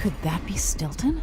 Could that be Stilton?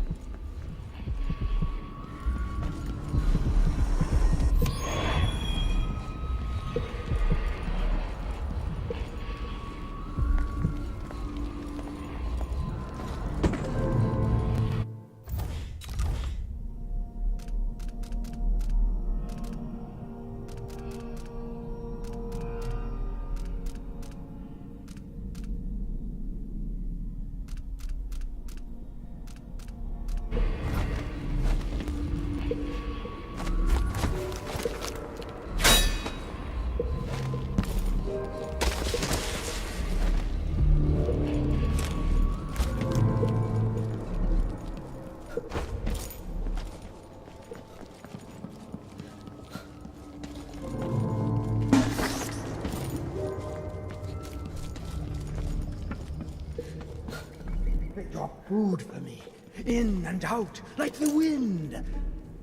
They drop food for me, in and out, like the wind.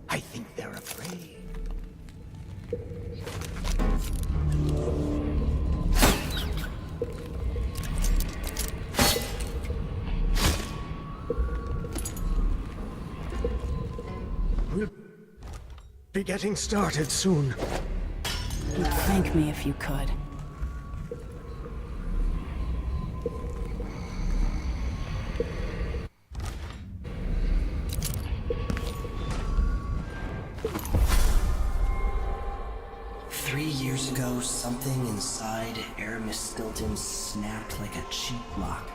I think they're afraid. We'll be getting started soon. You'd thank me if you could. Years ago, something inside Aramis Stilton snapped like a cheap lock.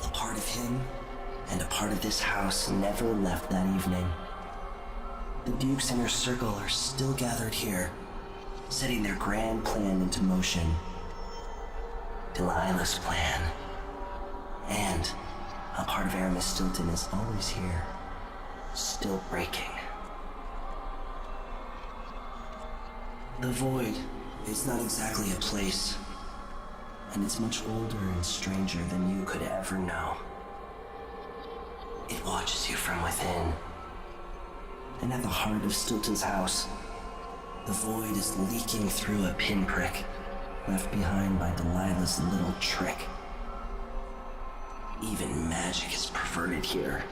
A part of him and a part of this house never left that evening. The Duke's inner circle are still gathered here, setting their grand plan into motion. Delilah's plan. And a part of Aramis Stilton is always here, still breaking. The Void is not exactly a place, and it's much older and stranger than you could ever know. It watches you from within. And at the heart of Stilton's house, the Void is leaking through a pinprick left behind by Delilah's little trick. Even magic is perverted here,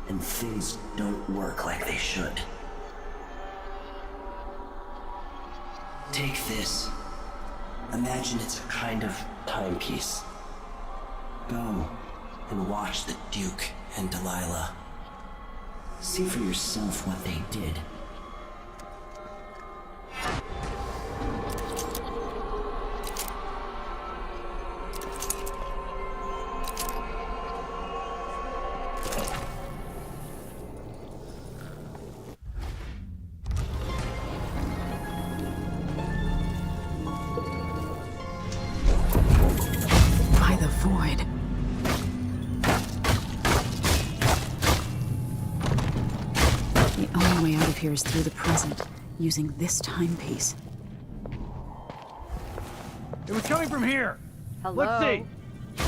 and things don't work like they should. Take this. Imagine it's a kind of timepiece. Go and watch the Duke and Delilah. See for yourself what they did. Here is through the present, using this timepiece. It was coming from here. Hello? Let's see.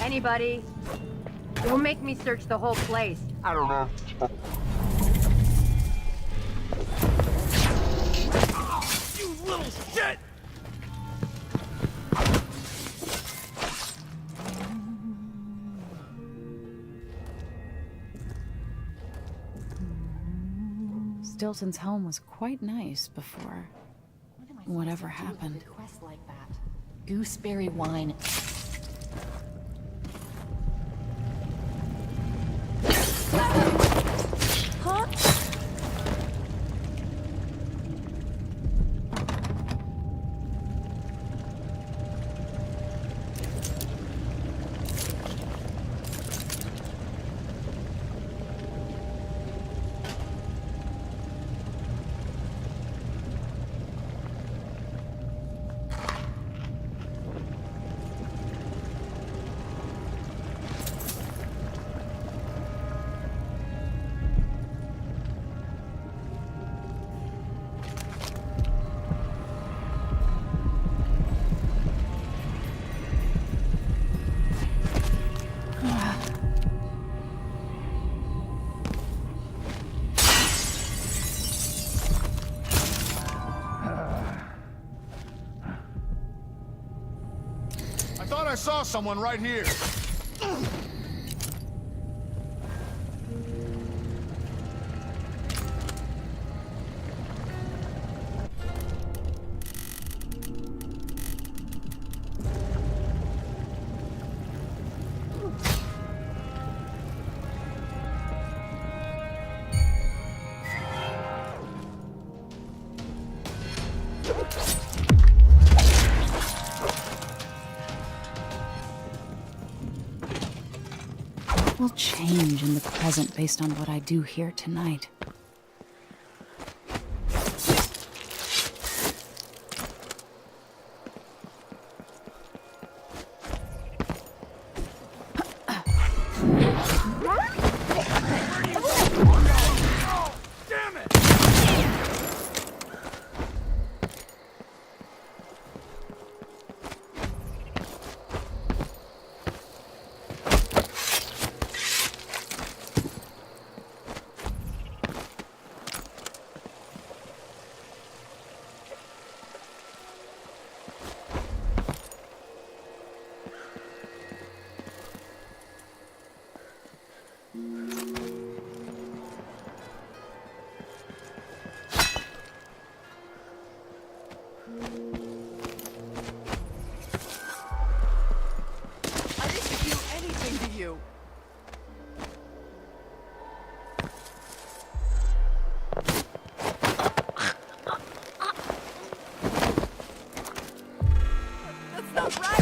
Anybody? Don't make me search the whole place. I don't know. You little shit! Stilton's home was quite nice before whatever happened. Quest like that. Gooseberry wine. Huh? I saw someone right here. Will change in the present based on what I do here tonight. Damn it! I didn't do anything to you. That's not right.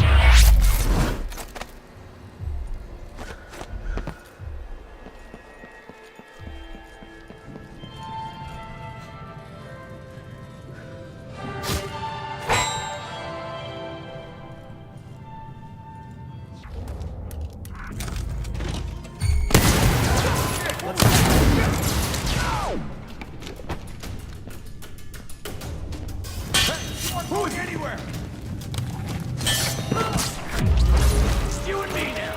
Not going anywhere! It's you and me now!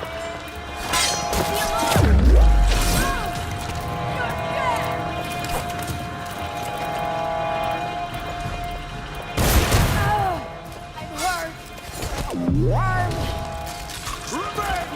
Revenge!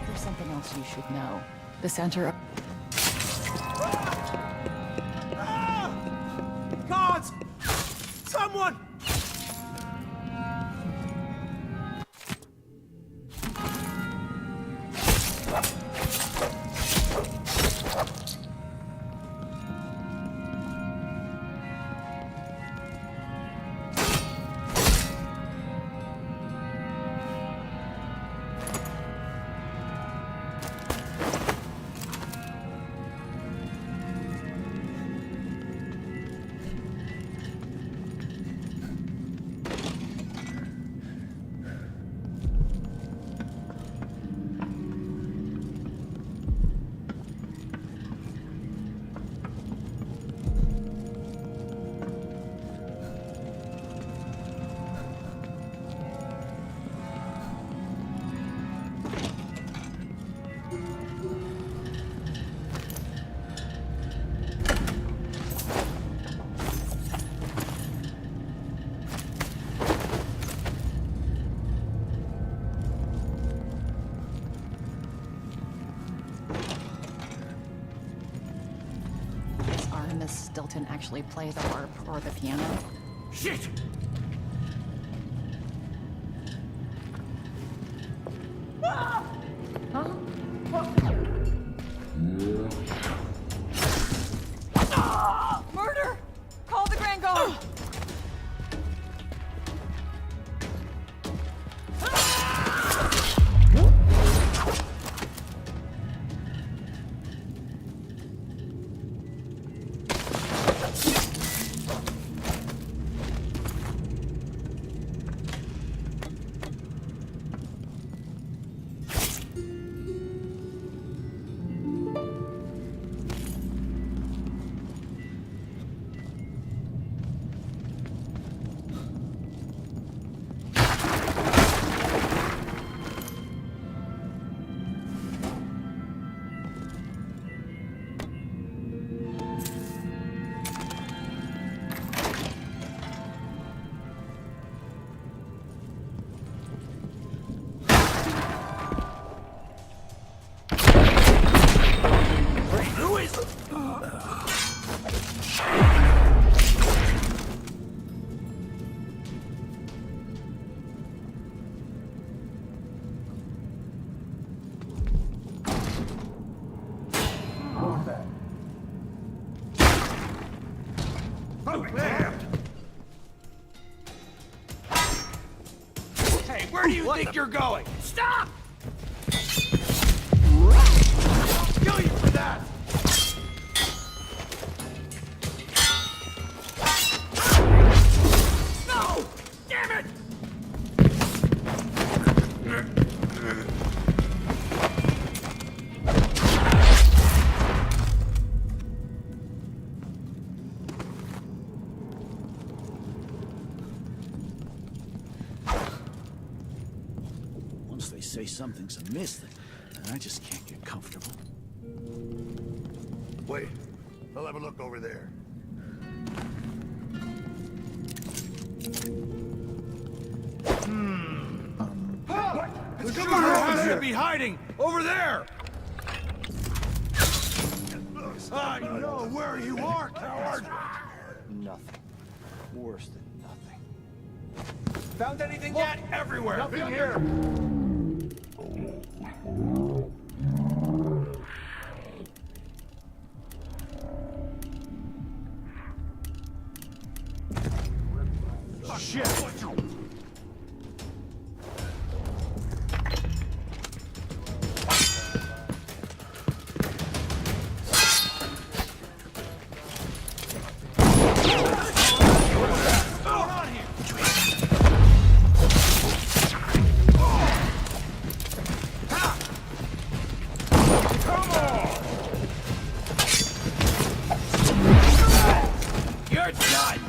There's something else you should know. The center of... Guards! Someone! Does Stilton actually play the harp or the piano? Shit! Huh? Murder! Call the Grand Guard! Where do you think you're going? Stop! I'll kill you for that! No! Damn it! Once they say something's amiss, then I just can't get comfortable. Wait, I'll have a look over there. The shooter has to be hiding over there! I know where you are, coward! Nothing. Worse than nothing. Found anything yet? Everywhere! Nothing here! Oh, shit! You're done!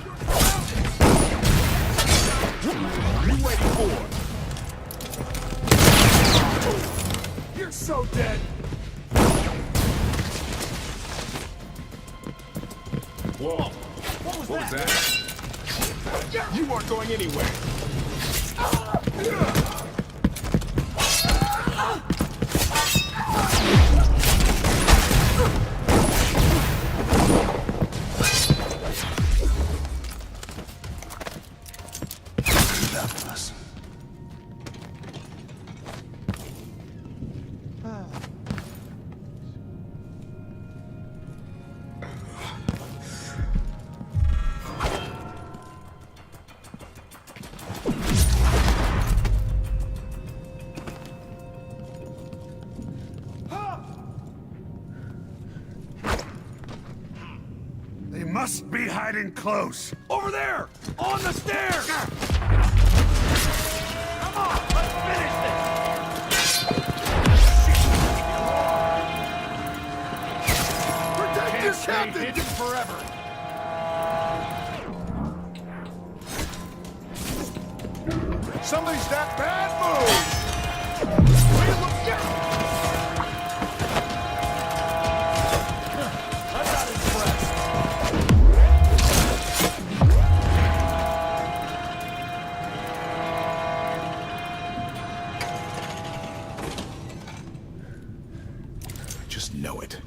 You waiting for? You're so dead! Whoa! What was that? You weren't going anywhere! They must be hiding close. Over there! On the stairs! Come on, let's finish this! Protect your Stay captain! hidden forever! Somebody's that bad move! Way to look out! I'm not impressed! Just know it.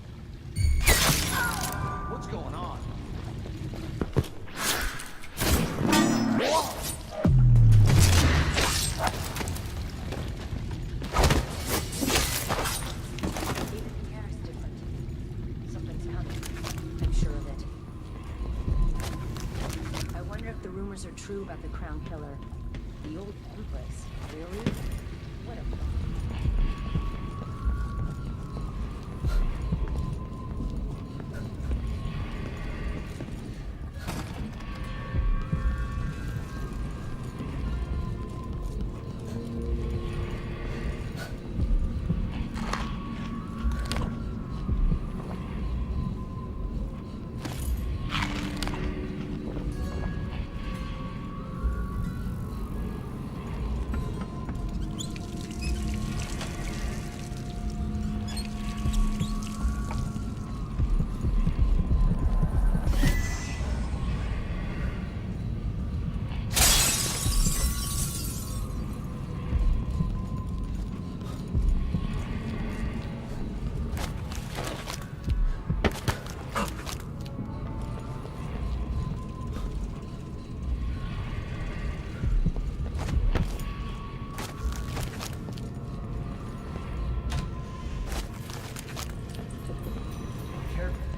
What's going on? Even the air is different. Something's coming. I'm sure of it. I wonder if the rumors are true about the Crown Killer. The old Empress. Really? What a...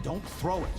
Don't throw it.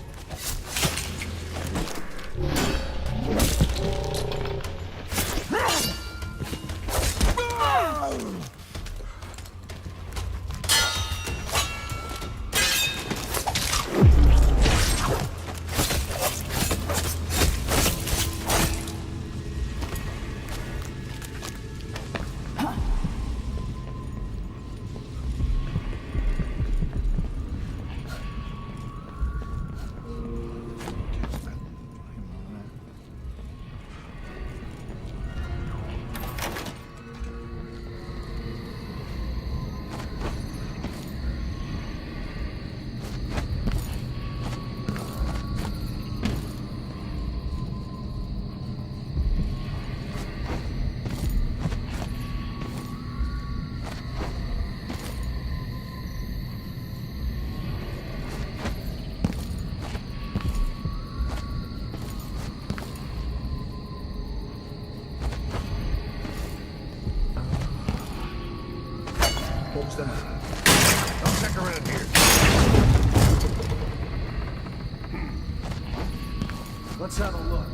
folks then. I'll check around here. Let's have a look.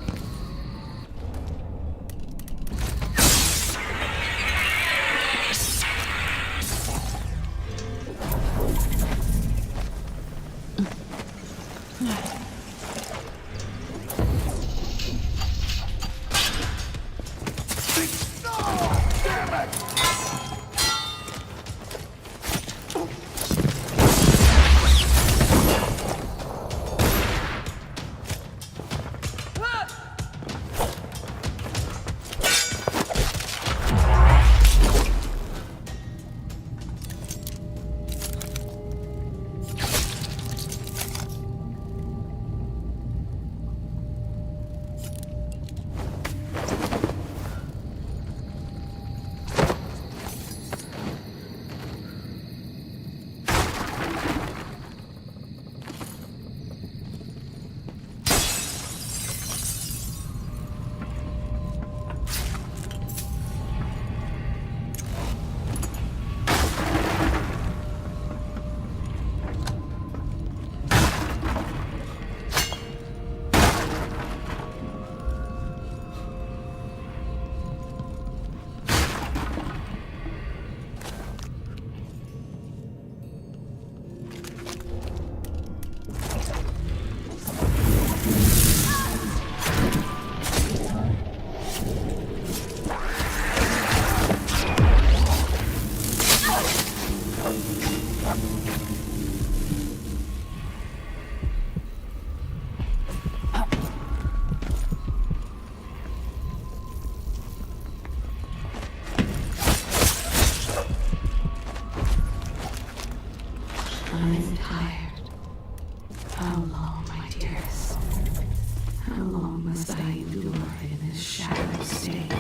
I'm tired. How long, my dearest? How long must I endure in this shattered state?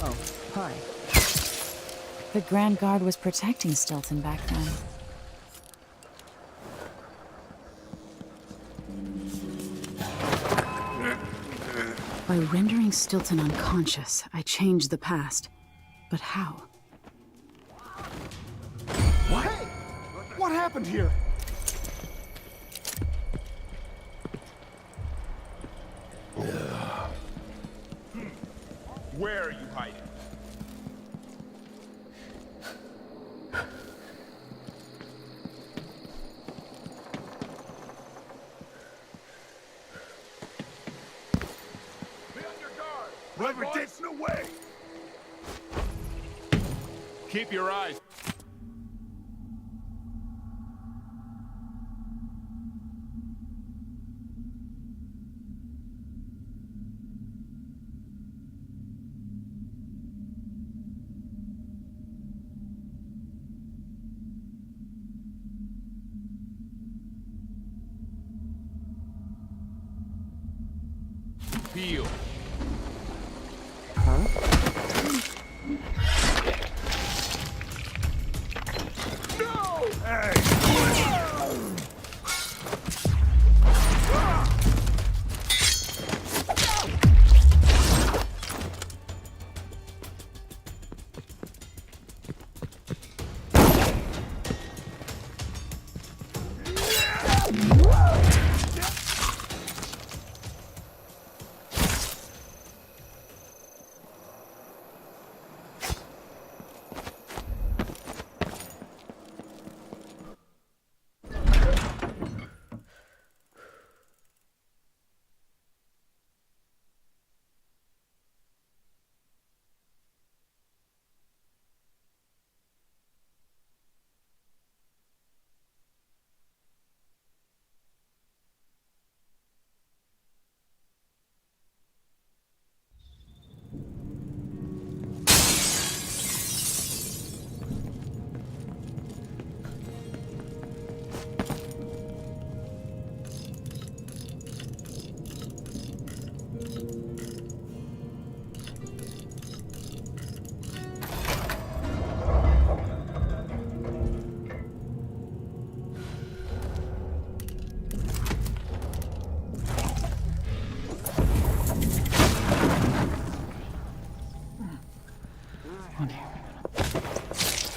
Oh, hi. The Grand Guard was protecting Stilton back then. By rendering Stilton unconscious, I changed the past. But how? What? What happened here? Where are you hiding? Be on your guard! Whoever gets away! Keep your eyes.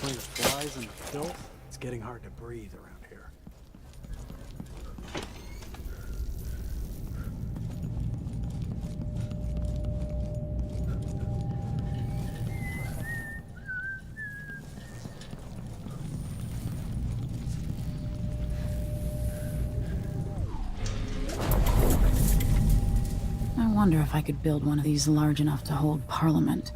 Between the flies and the filth, it's getting hard to breathe around here. I wonder if I could build one of these large enough to hold Parliament.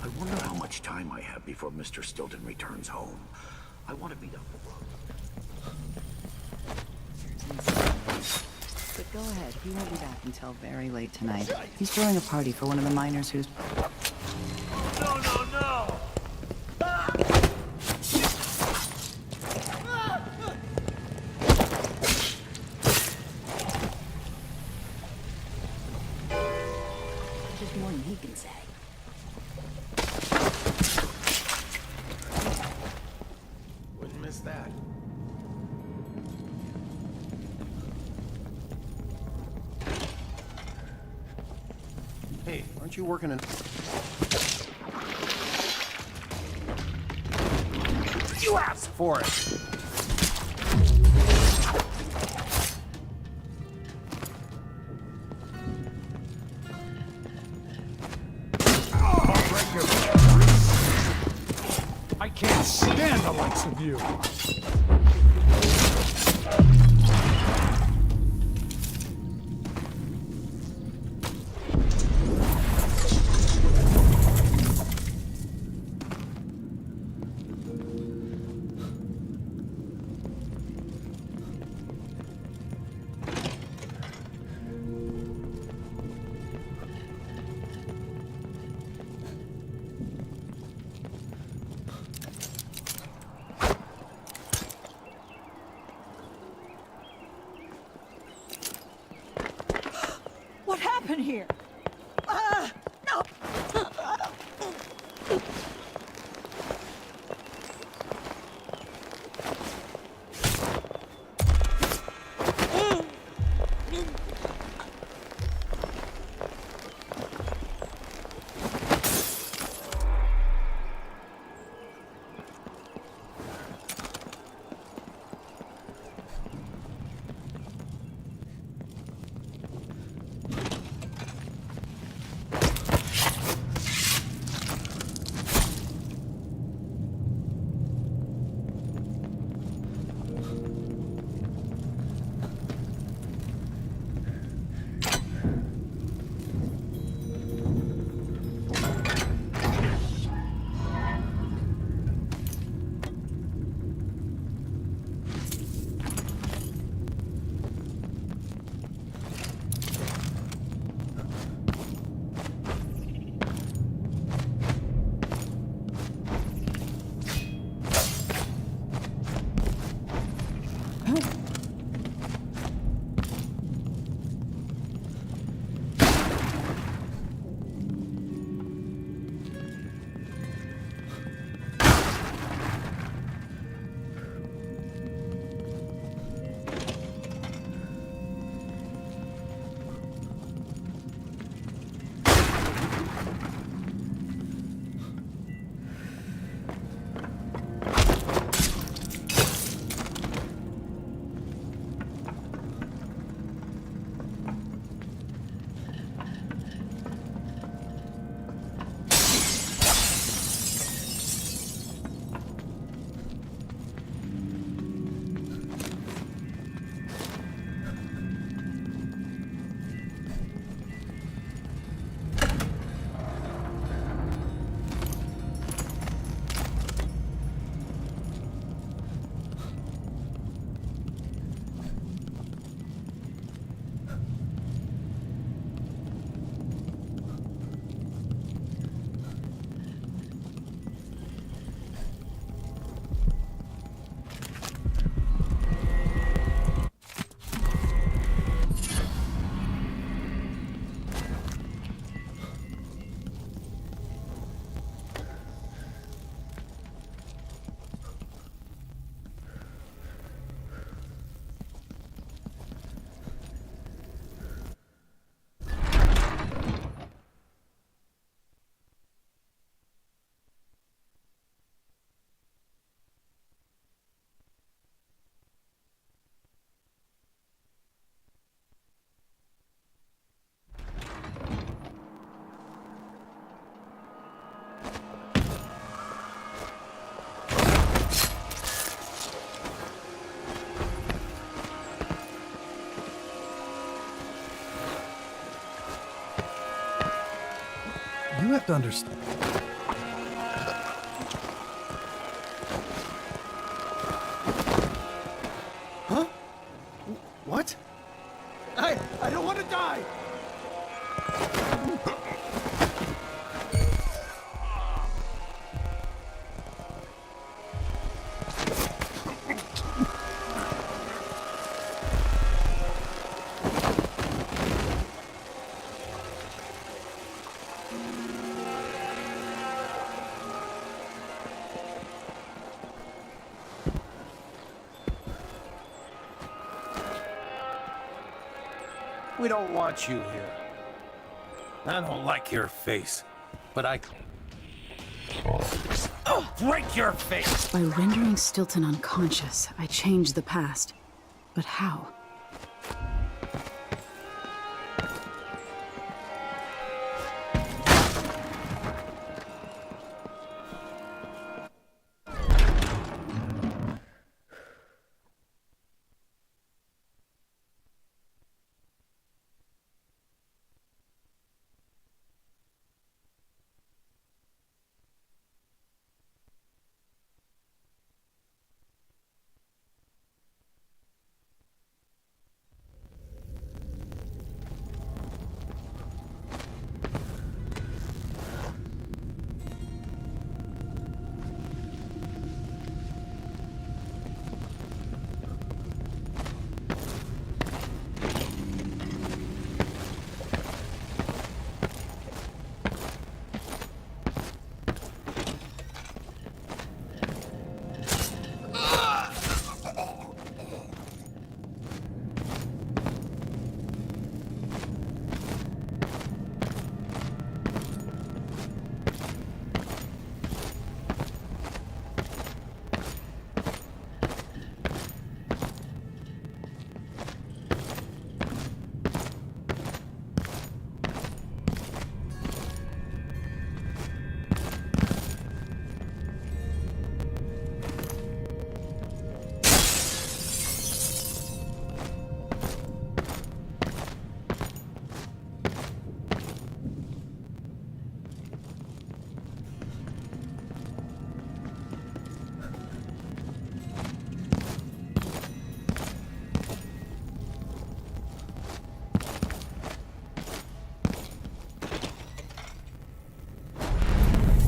I wonder how much time I have before Mr. Stilton returns home. I want to beat up the road. But go ahead, he won't be back until very late tonight. He's throwing a party for one of the miners who's... No, no, no! There's more than he can say. Wouldn't miss that. Hey, aren't you working in... You asked for it! I can't stand the likes of you! What happened here? No! You have to understand. Huh? What? I don't want to die! We don't want you here. I don't like your face, but I... break your face! By rendering Stilton unconscious, I changed the past. But how?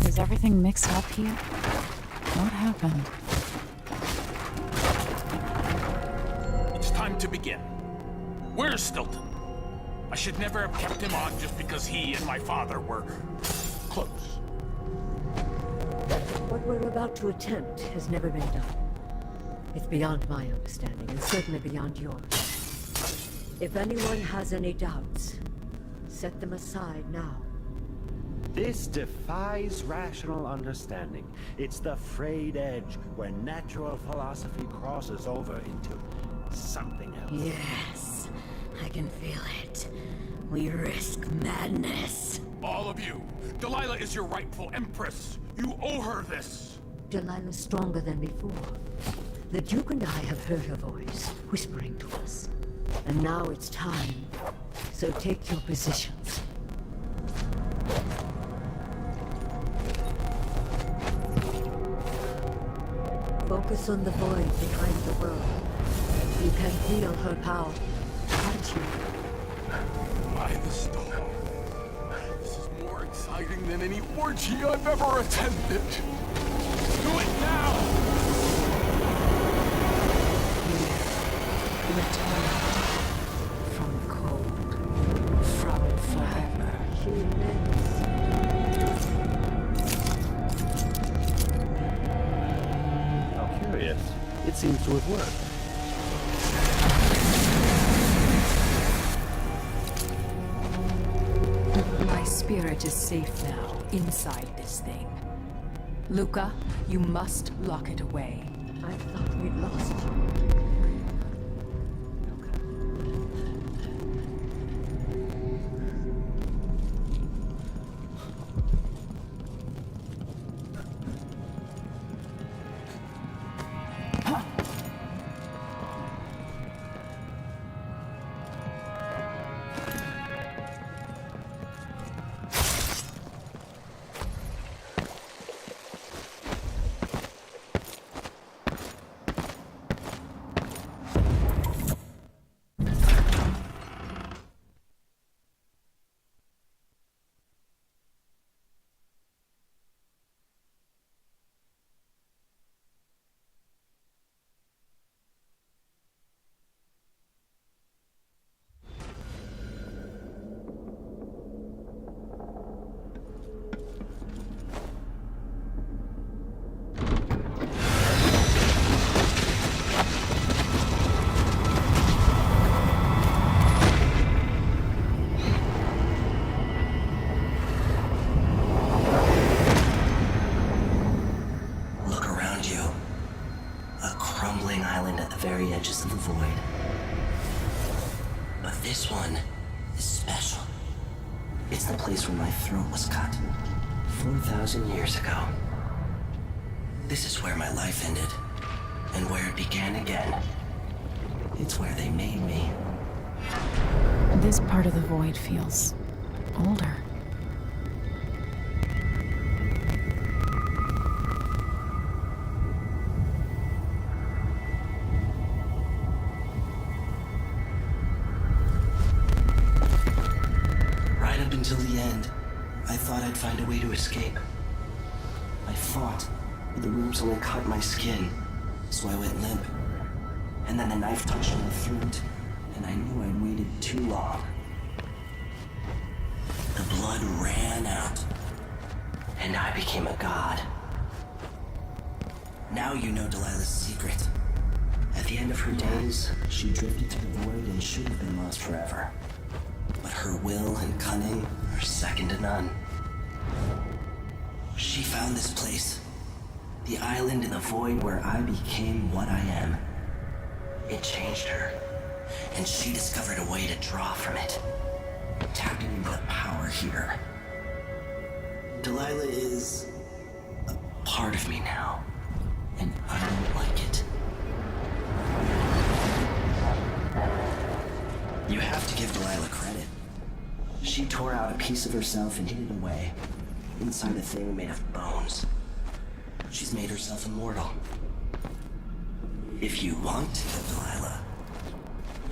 Is everything mixed up here? What happened? It's time to begin. Where's Stilton? I should never have kept him on just because he and my father were close. What we're about to attempt has never been done. It's beyond my understanding, and certainly beyond yours. If anyone has any doubts, set them aside now. This defies rational understanding. It's the frayed edge where natural philosophy crosses over into something else. Yes, I can feel it. We risk madness. All of you, Delilah is your rightful empress. You owe her this. Delilah's stronger than before. The Duke and I have heard her voice, whispering to us. And now it's time. So take your positions. Focus on the void behind the world. You can feel her power, can't you? By the star. This is more exciting than any orgy I've ever attended. Do it now! Return from the cold, from forever. She lives. How curious. It seems to have worked. My spirit is safe now, inside this thing. Luca, you must lock it away. I thought we'd lost you. the place where my throat was cut 4,000 years ago. This is where my life ended, and where it began again. It's where they made me. This part of the void feels older. Right up until the end, I thought I'd find a way to escape. I fought, but the rooms only cut my skin, so I went limp. And then the knife touched my throat, and I knew I'd waited too long. The blood ran out, and I became a god. Now you know Delilah's secret. At the end of her days, she drifted to the void and should have been lost forever. But her will and cunning are second to none. She found this place, the island in the void where I became what I am. It changed her, and she discovered a way to draw from it, tapping into the power here. Delilah is a part of me now, and I don't like it. You have to give Delilah credit. She tore out a piece of herself and hid it away, inside a thing made of bones. She's made herself immortal. If you want to kill Delilah,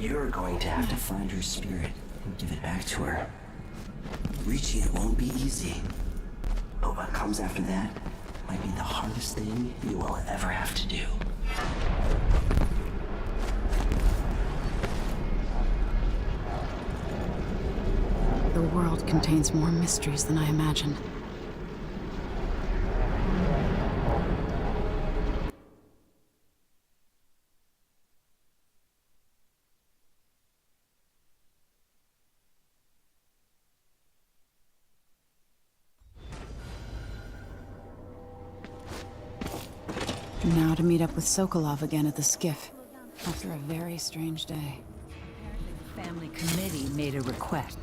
you're going to have to find her spirit and give it back to her. Reaching it won't be easy, but what comes after that might be the hardest thing you will ever have to do. The world contains more mysteries than I imagined. Now to meet up with Sokolov again at the skiff, after a very strange day. The family committee made a request.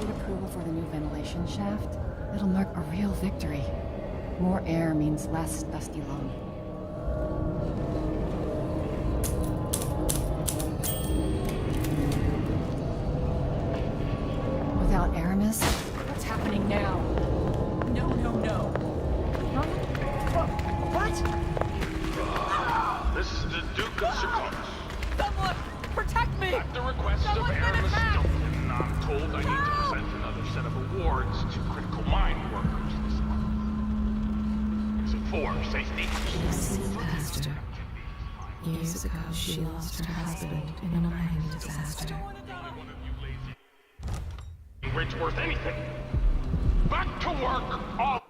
Approval for the new ventilation shaft? It'll mark a real victory. More air means less dusty lung. Without Aramis? What's happening now? No, no, no. Huh? What? This is the Duke of Secundus. Someone protect me! At the request of Someone's been Aramis attacked! Stilton, I'm told I need to present another set of awards to critical mine workers this month. Is it for safety? Pastor. Years ago, she lost her husband in a mining disaster. Rich worth anything. Back to work, all.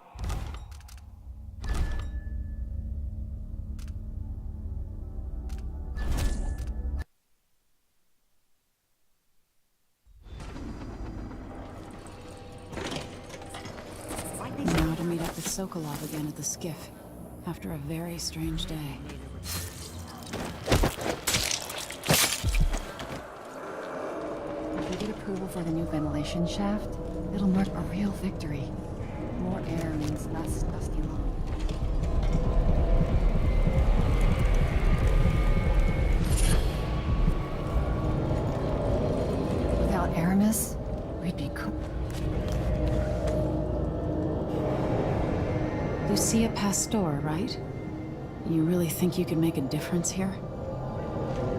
Now to meet up with Sokolov again at the skiff, after a very strange day. If we get approval for the new ventilation shaft, it'll mark a real victory. More air means less dusty lung. Without Aramis, we'd be Lucia Pastor, right? You really think you could make a difference here?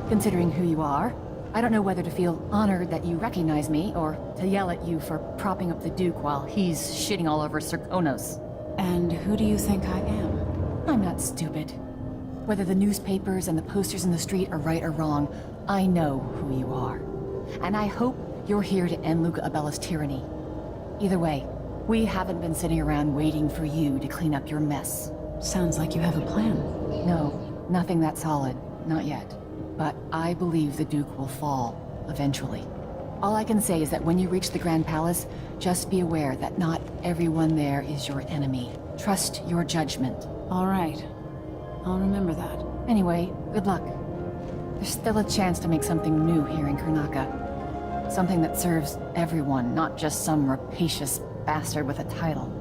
Considering who you are, I don't know whether to feel honored that you recognize me, or to yell at you for propping up the Duke while he's shitting all over Serkonos. And who do you think I am? I'm not stupid. Whether the newspapers and the posters in the street are right or wrong, I know who you are. And I hope you're here to end Luca Abella's tyranny. Either way, we haven't been sitting around waiting for you to clean up your mess. Sounds like you have a plan. No, nothing that solid. Not yet. But I believe the Duke will fall, eventually. All I can say is that when you reach the Grand Palace, just be aware that not everyone there is your enemy. Trust your judgment. All right. I'll remember that. Anyway, good luck. There's still a chance to make something new here in Karnaca. Something that serves everyone, not just some rapacious bastard with a title.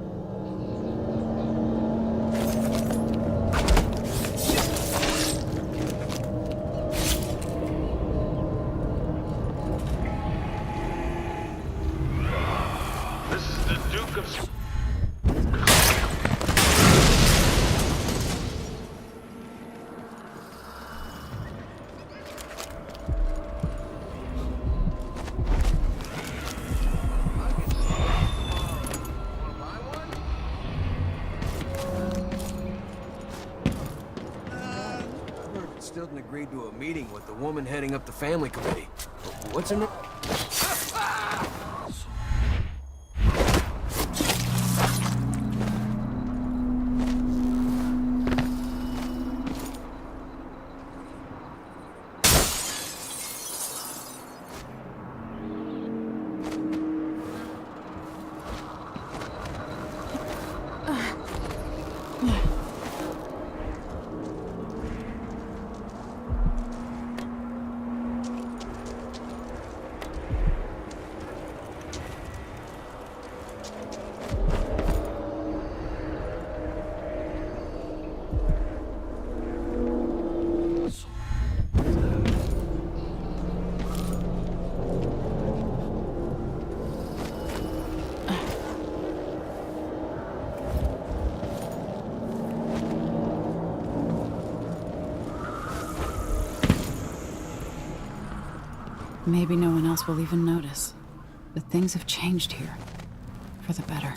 This is the Duke of... Stilton agreed to a meeting with the woman heading up the family committee. What's her name? Maybe no one else will even notice. But things have changed here. For the better.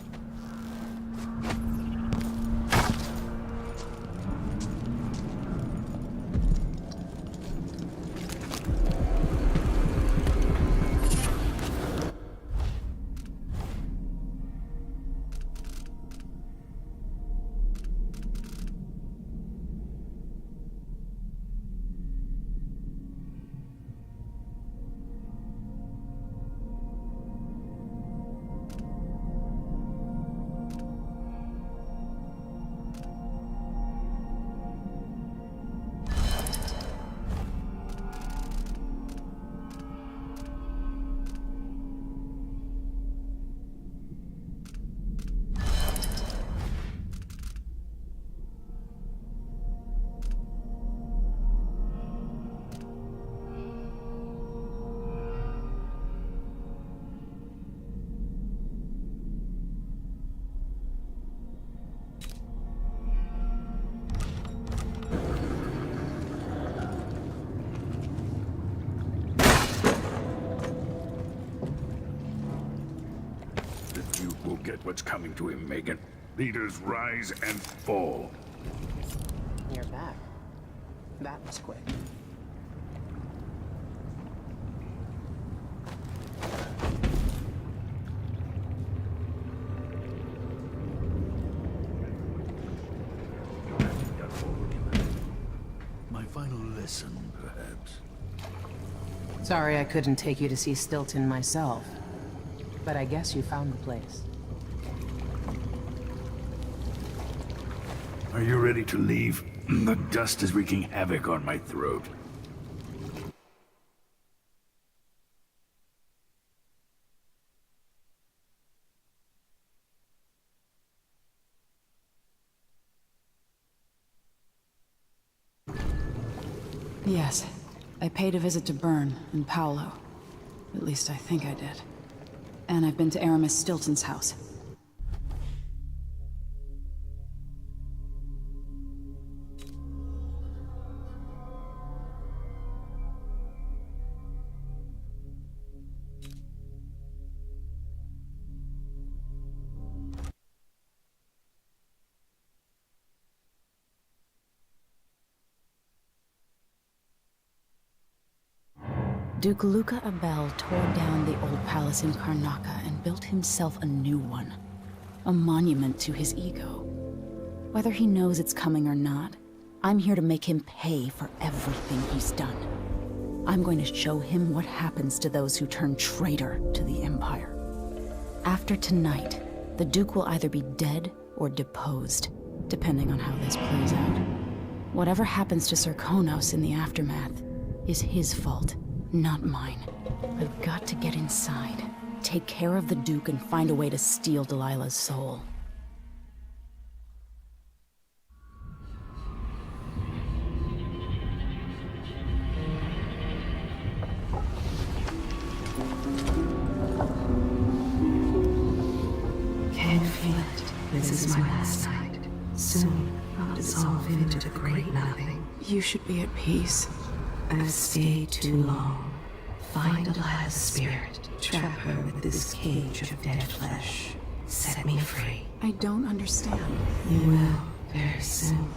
Will get what's coming to him, Megan. Leaders rise and fall. You're back. That was quick. My final lesson, perhaps. Sorry I couldn't take you to see Stilton myself. But I guess you found the place. Are you ready to leave? The dust is wreaking havoc on my throat. Yes. I paid a visit to Byrne and Paolo. At least I think I did. And I've been to Aramis Stilton's house. Duke Luca Abel tore down the old palace in Karnaca and built himself a new one. A monument to his ego. Whether he knows it's coming or not, I'm here to make him pay for everything he's done. I'm going to show him what happens to those who turn traitor to the Empire. After tonight, the Duke will either be dead or deposed, depending on how this plays out. Whatever happens to Sir Konos in the aftermath is his fault, not mine. I've got to get inside, take care of the Duke, and find a way to steal Delilah's soul. Can't feel it. This is my last night. Soon, I'll dissolve into the great nothing. You should be at peace. I've stayed too long. Find Delilah's spirit. Trap her with this cage of dead flesh. Set me free. I don't understand. You will, very soon.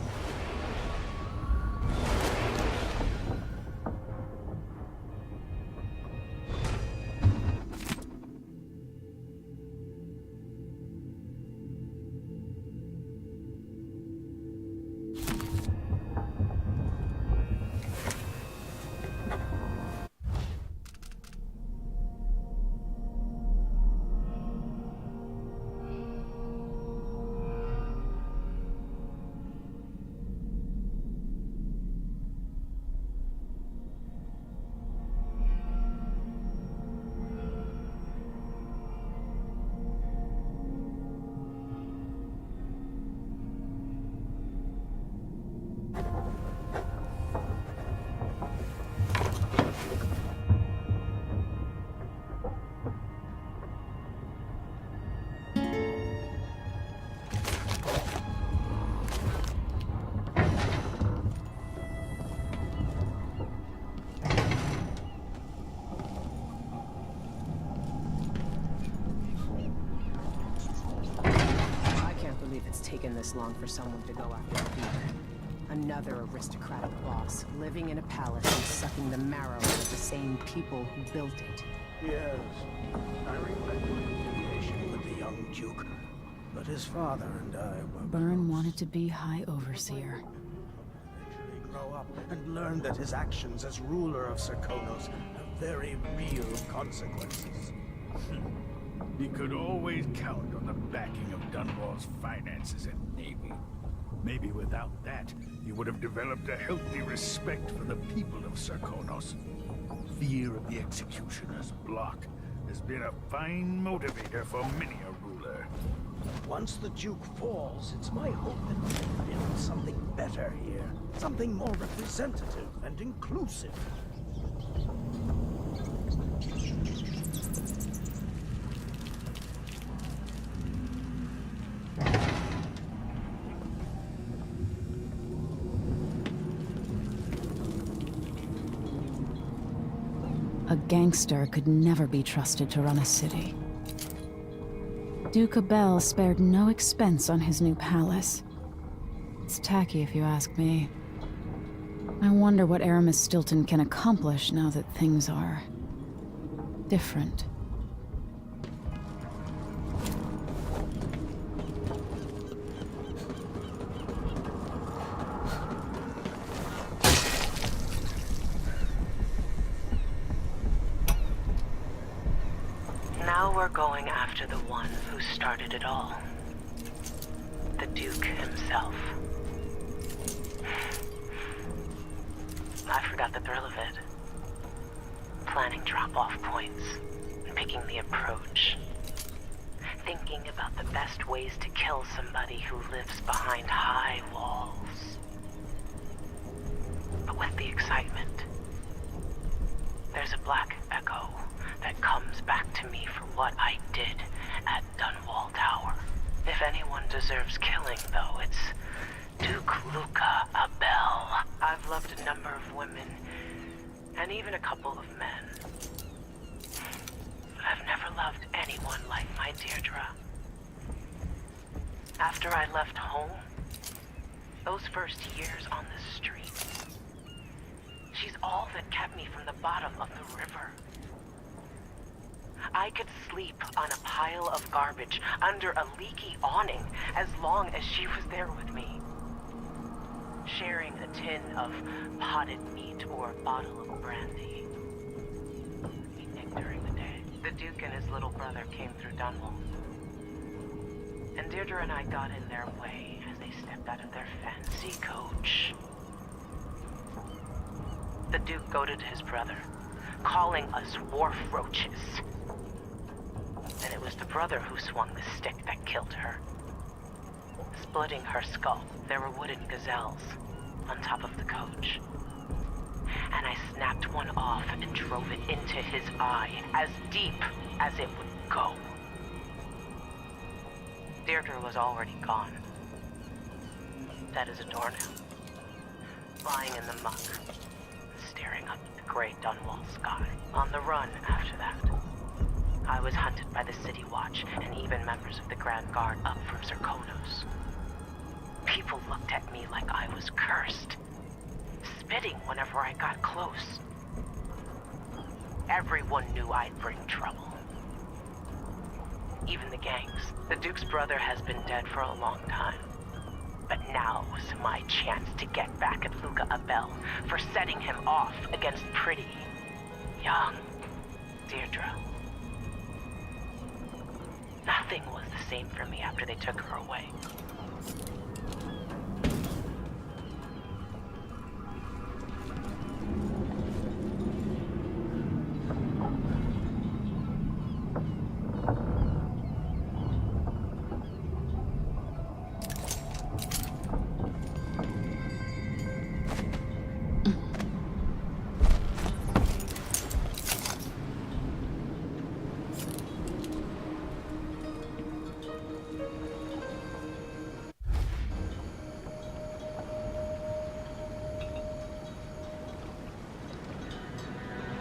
Taken this long for someone to go after the Duke. Another aristocratic boss, living in a palace and sucking the marrow out of the same people who built it. Yes, I remember my affiliation with the young Duke, but his father and I were... Byrne wanted to be High Overseer. Eventually grow up and learn that his actions as ruler of Sir Konos have very real consequences. He could always count on the backing of Dunwall's finances and navy. Maybe without that, he would have developed a healthy respect for the people of Sir Konos. Fear of the executioner's block has been a fine motivator for many a ruler. Once the Duke falls, it's my hope that we can build something better here. Something more representative and inclusive. A gangster could never be trusted to run a city. Duke Abel spared no expense on his new palace. It's tacky if you ask me. I wonder what Aramis Stilton can accomplish now that things are... different. Now we're going after the one who started it all. The Duke himself. I forgot the thrill of it. Planning drop-off points, picking the approach. Thinking about the best ways to kill somebody who lives behind high walls. But with the excitement, there's a black echo that comes back to me for what I did at Dunwall Tower. If anyone deserves killing, though, it's Duke Luca Abel. I've loved a number of women, and even a couple of men. I've never loved anyone like my Deirdre. After I left home, those first years on the streets, she's all that kept me from the bottom of the river. I could sleep on a pile of garbage under a leaky awning as long as she was there with me. sharing a tin of potted meat or a bottle of brandy. Evening during the day, the Duke and his little brother came through Dunwall. And Deirdre and I got in their way as they stepped out of their fancy coach. The Duke goaded his brother, calling us wharf roaches. And it was the brother who swung the stick that killed her. Splitting her skull, there were wooden gazelles on top of the coach. And I snapped one off and drove it into his eye, as deep as it would go. Deirdre was already gone. Dead as a doornail. Lying in the muck, staring up at the gray Dunwall sky. On the run after that. I was hunted by the City Watch and even members of the Grand Guard up from Zirconos. People looked at me like I was cursed, spitting whenever I got close. Everyone knew I'd bring trouble. Even the gangs. The Duke's brother has been dead for a long time. But now was my chance to get back at Luca Abel for setting him off against pretty, young Deirdre. Nothing was the same for me after they took her away.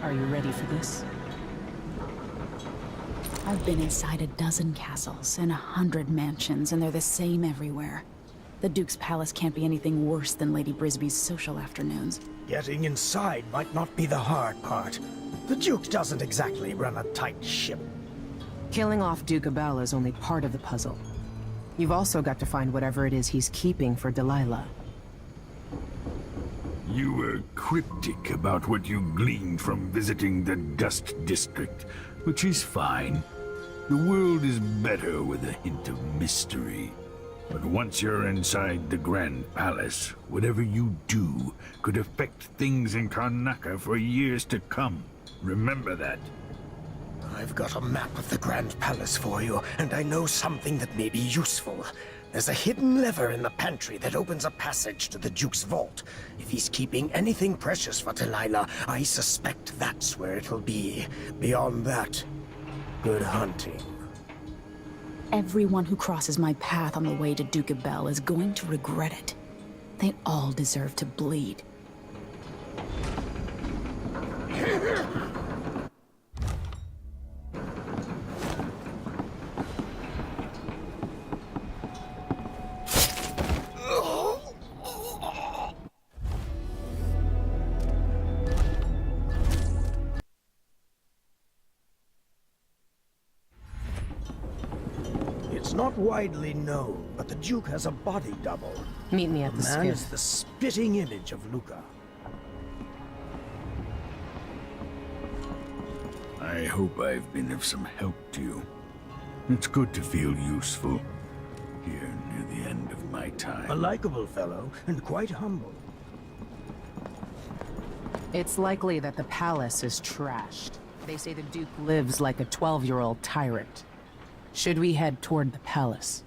Are you ready for this? I've been inside a dozen castles and 100 mansions, and they're the same everywhere. The Duke's palace can't be anything worse than Lady Brisby's social afternoons. Getting inside might not be the hard part. The Duke doesn't exactly run a tight ship. Killing off Duke Abel is only part of the puzzle. You've also got to find whatever it is he's keeping for Delilah. You were cryptic about what you gleaned from visiting the Dust District, which is fine. The world is better with a hint of mystery. But once you're inside the Grand Palace, whatever you do could affect things in Karnaca for years to come. Remember that. I've got a map of the Grand Palace for you, and I know something that may be useful. There's a hidden lever in the pantry that opens a passage to the Duke's vault. If he's keeping anything precious for Delilah, I suspect that's where it'll be. Beyond that, good hunting. Everyone who crosses my path on the way to Duke Abel is going to regret it. They all deserve to bleed. It's not widely known, but the Duke has a body double. Meet me at the man sphere. is the spitting image of Luca. I hope I've been of some help to you. It's good to feel useful here near the end of my time. A likable fellow, and quite humble. It's likely that the palace is trashed. They say the Duke lives like a 12-year-old tyrant. Should we head toward the palace?